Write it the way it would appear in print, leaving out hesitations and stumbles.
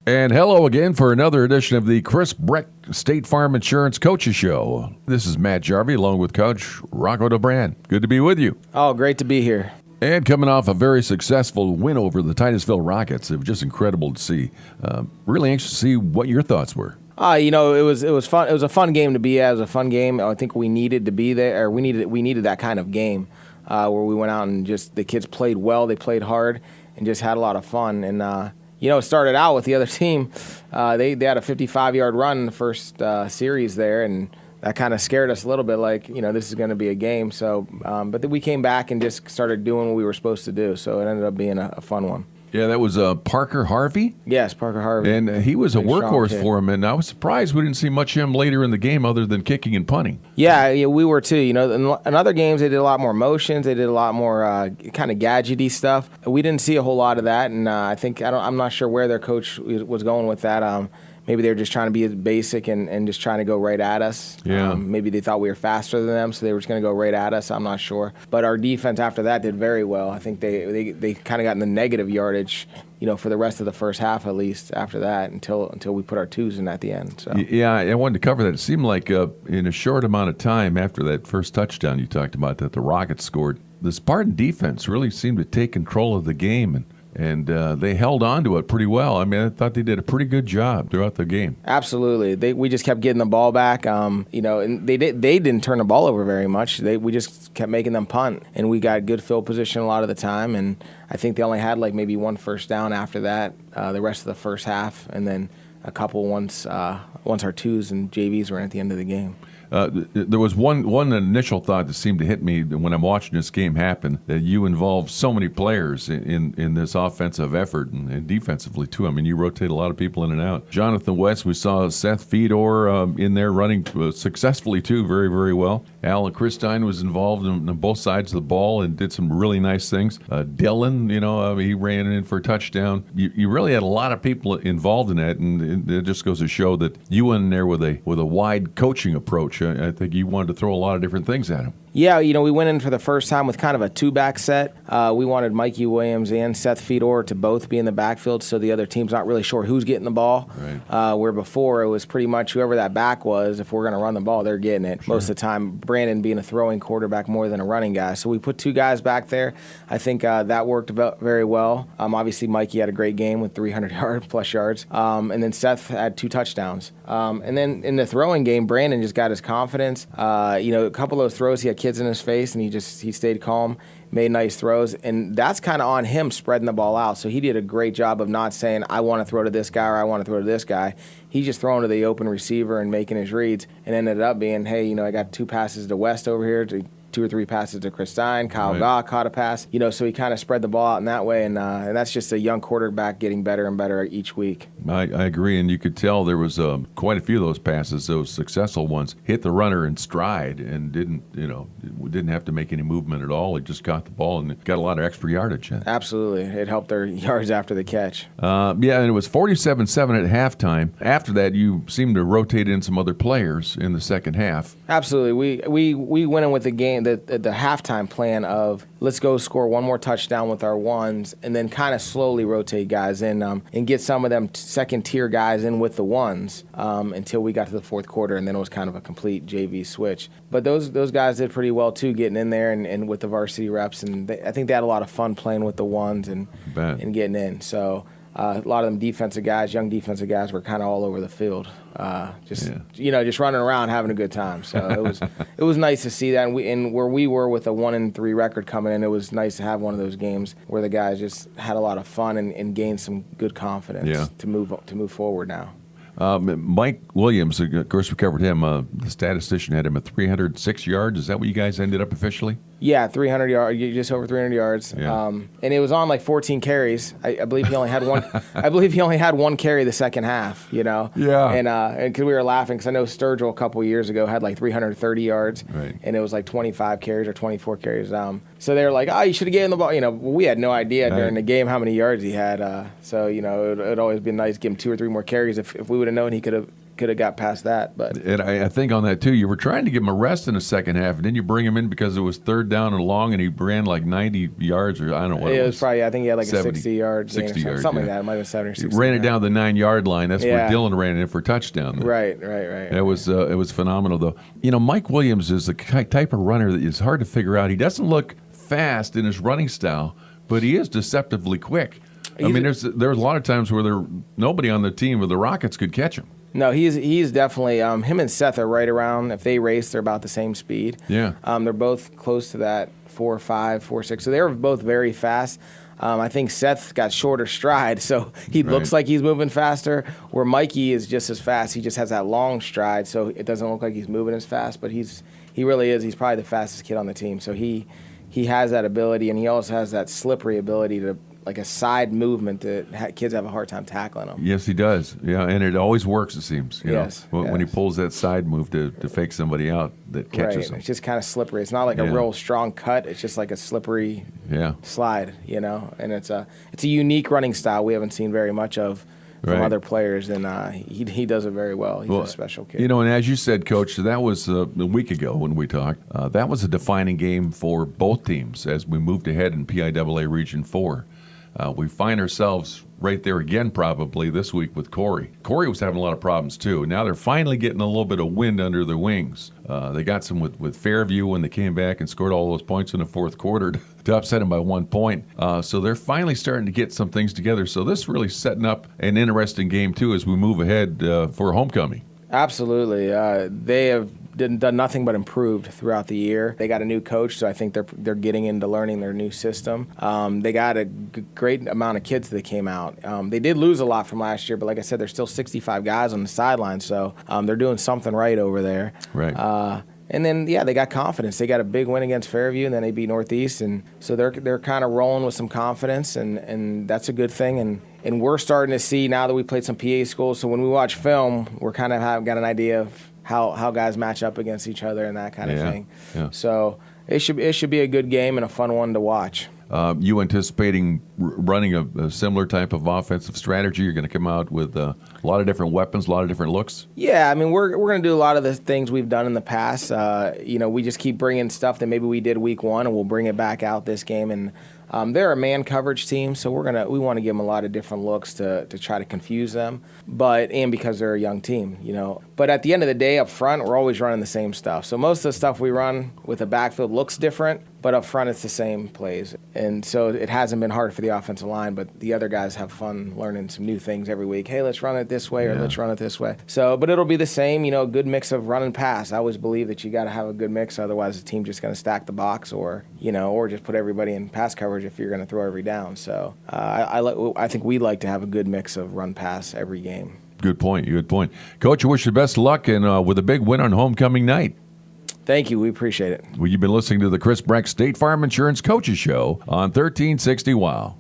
And hello again for another edition of the Chris Brecht State Farm Insurance Coaches Show. This is Matt Jarvi along with Coach Rocco Dobran. Good to be with you. Oh, great to be here. And coming off a very successful win over the Titusville Rockets. It was just incredible to see. Really anxious to see what your thoughts were. It was fun. It was a fun game to be at. It was a fun game. I think we needed to be there. Or we needed that kind of game where we went out and just the kids played well. They played hard and just had a lot of fun. And it started out with the other team. They had a 55-yard run in the first series there, and that kind of scared us a little bit, this is going to be a game. So, but then we came back and just started doing what we were supposed to do. So it ended up being a fun one. Yeah, that was Parker Harvey? Yes, Parker Harvey. And he was a workhorse for him, and I was surprised we didn't see much of him later in the game other than kicking and punting. Yeah, we were too. In other games, they did a lot more motions. They did a lot more kind of gadgety stuff. We didn't see a whole lot of that, and I'm not sure where their coach was going with that. Maybe they were just trying to be basic and just trying to go right at us. Yeah. Maybe they thought we were faster than them, so they were just going to go right at us. I'm not sure. But our defense after that did very well. I think they kind of got in the negative yardage, for the rest of the first half at least after that until we put our twos in at the end. So. Yeah, I wanted to cover that. It seemed like in a short amount of time after that first touchdown you talked about that the Rockets scored, the Spartan defense really seemed to take control of the game and they held on to it pretty well. I mean, I thought they did a pretty good job throughout the game. Absolutely. We just kept getting the ball back. And they didn't turn the ball over very much. We just kept making them punt, and we got good field position a lot of the time. And I think they only had maybe one first down after that, the rest of the first half, and then a couple once our twos and JVs were at the end of the game. There was one initial thought that seemed to hit me when I'm watching this game happen, that you involved so many players in this offensive effort and defensively, too. I mean, you rotate a lot of people in and out. Jonathan West, we saw Seth Fedor in there running successfully, too, very, very well. Alan Christine was involved on both sides of the ball and did some really nice things. Dylan, he ran in for a touchdown. You really had a lot of people involved in that, and it just goes to show that you went in there with a wide coaching approach. I think you wanted to throw a lot of different things at him. Yeah, we went in for the first time with kind of a two-back set. We wanted Mikey Williams and Seth Fedor to both be in the backfield so the other team's not really sure who's getting the ball. Right. Where before it was pretty much whoever that back was, if we're going to run the ball, they're getting it. Sure. Most of the time, Brandon being a throwing quarterback more than a running guy. So we put two guys back there. I think that worked very well. Obviously, Mikey had a great game with 300-plus yards. And then Seth had 2 touchdowns. And then in the throwing game, Brandon just got his confidence. A couple of those throws, he had kids in his face, and he stayed calm, made nice throws, and that's kind of on him spreading the ball out. So he did a great job of not saying, I want to throw to this guy or I want to throw to this guy. He's just throwing to the open receiver and making his reads, and ended up being, hey, I got 2 passes to West over here, to 2 or 3 passes to Christine. Kyle Goff caught a pass. So he kind of spread the ball out in that way, and that's just a young quarterback getting better and better each week. I agree, and you could tell there was quite a few of those passes, those successful ones, hit the runner in stride and didn't have to make any movement at all. He just caught the ball and got a lot of extra yardage in it. Absolutely. It helped their yards after the catch. And it was 47-7 at halftime. After that, you seemed to rotate in some other players in the second half. Absolutely. We went in with the game, the halftime plan of let's go score one more touchdown with our ones, and then kind of slowly rotate guys in and get some of them second-tier guys in with the ones until we got to the fourth quarter, and then it was kind of a complete JV switch. But those guys did pretty well, too, getting in there and with the varsity reps, and I think they had a lot of fun playing with the ones and getting in. So a lot of them defensive guys, young defensive guys, were kind of all over the field, just running around having a good time. So it was nice to see that. And where we were with a 1-3 record coming in, it was nice to have one of those games where the guys just had a lot of fun and gained some good confidence to move forward now. Mike Williams, of course, we covered him. The statistician had him at 306 yards. Is that what you guys ended up officially? Yeah, 300 yards, just over 300 yards. Yeah. And it was on 14 carries. I believe he only had one. I believe he only had one carry the second half. Yeah. And because we were laughing, because I know Sturgill a couple years ago had 330 yards, right, and it was 25 carries or 24 carries. So they were like, "Oh, you should have given the ball." We had no idea during the game how many yards he had. So it'd always been nice to give him 2 or 3 more carries if we would have known he could could have got past that. But And I think on that, too, you were trying to give him a rest in the second half, and then you bring him in because it was third down and long, and he ran like 90 yards, or I don't know what it was. Probably, I think he had like 70, a 60-yard gain 60 yards, something like yeah. that. It might have been 70 or 60. He ran it down the 9-yard line. That's where Yeah. Dylan ran it in for a touchdown. Right. It was phenomenal, though. Mike Williams is the type of runner that is hard to figure out. He doesn't look fast in his running style, but he is deceptively quick. There's a lot of times where nobody on the team with the Rockets could catch him. No, he's definitely him and Seth are right around. If they race, they're about the same speed. Yeah. They're both close to that 4.5, 4.6. So they're both very fast. I think Seth got shorter stride, so he looks like he's moving faster. Where Mikey is just as fast. He just has that long stride, so it doesn't look like he's moving as fast. But he really is. He's probably the fastest kid on the team. So he has that ability, and he also has that slippery ability to, like a side movement that kids have a hard time tackling him. Yes, he does. Yeah, and it always works, it seems. Yes. When he pulls that side move to fake somebody out that catches him. It's just kind of slippery. It's not like a real strong cut. It's just like a slippery slide, And it's a unique running style we haven't seen very much of from other players, and he does it very well. He's a special kid. And as you said, Coach, that was a week ago when we talked. That was a defining game for both teams as we moved ahead in PIAA Region 4. We find ourselves right there again probably this week with Corry. Corry was having a lot of problems too. Now they're finally getting a little bit of wind under their wings. They got some with Fairview when they came back and scored all those points in the fourth quarter to upset them by 1 point. So they're finally starting to get some things together. So this is really setting up an interesting game too as we move ahead for homecoming. Absolutely. They have done nothing but improved throughout the year. They got a new coach, so I think they're getting into learning their new system. They got a great amount of kids that came out. They did lose a lot from last year, but like I said, there's still 65 guys on the sideline, so they're doing something right over there. Right. And then, they got confidence. They got a big win against Fairview, and then they beat Northeast, and so they're kind of rolling with some confidence, and that's a good thing. And we're starting to see now that we played some PA schools, so when we watch film, we're kind of got an idea of how guys match up against each other and that kind of thing. Yeah. So it should be a good game and a fun one to watch. You anticipating running a similar type of offensive strategy? You're going to come out with a lot of different weapons, a lot of different looks? Yeah, we're going to do a lot of the things we've done in the past. We just keep bringing stuff that maybe we did week one, and we'll bring it back out this game. And they're a man coverage team, so we want to give them a lot of different looks to try to confuse them. And because they're a young team, But at the end of the day, up front, we're always running the same stuff. So most of the stuff we run with the backfield looks different, but up front it's the same plays. And so it hasn't been hard for the offensive line, but the other guys have fun learning some new things every week. Hey, let's run it this way, or let's run it this way. So, but it'll be the same, a good mix of run and pass. I always believe that you got to have a good mix, otherwise the team's just going to stack the box, or just put everybody in pass coverage if you're going to throw every down. So I think we'd like to have a good mix of run pass every game. Good point. Coach, I wish you the best of luck and with a big win on homecoming night. Thank you. We appreciate it. Well, you've been listening to the Chris Brecht State Farm Insurance Coaches Show on 1360 WOW.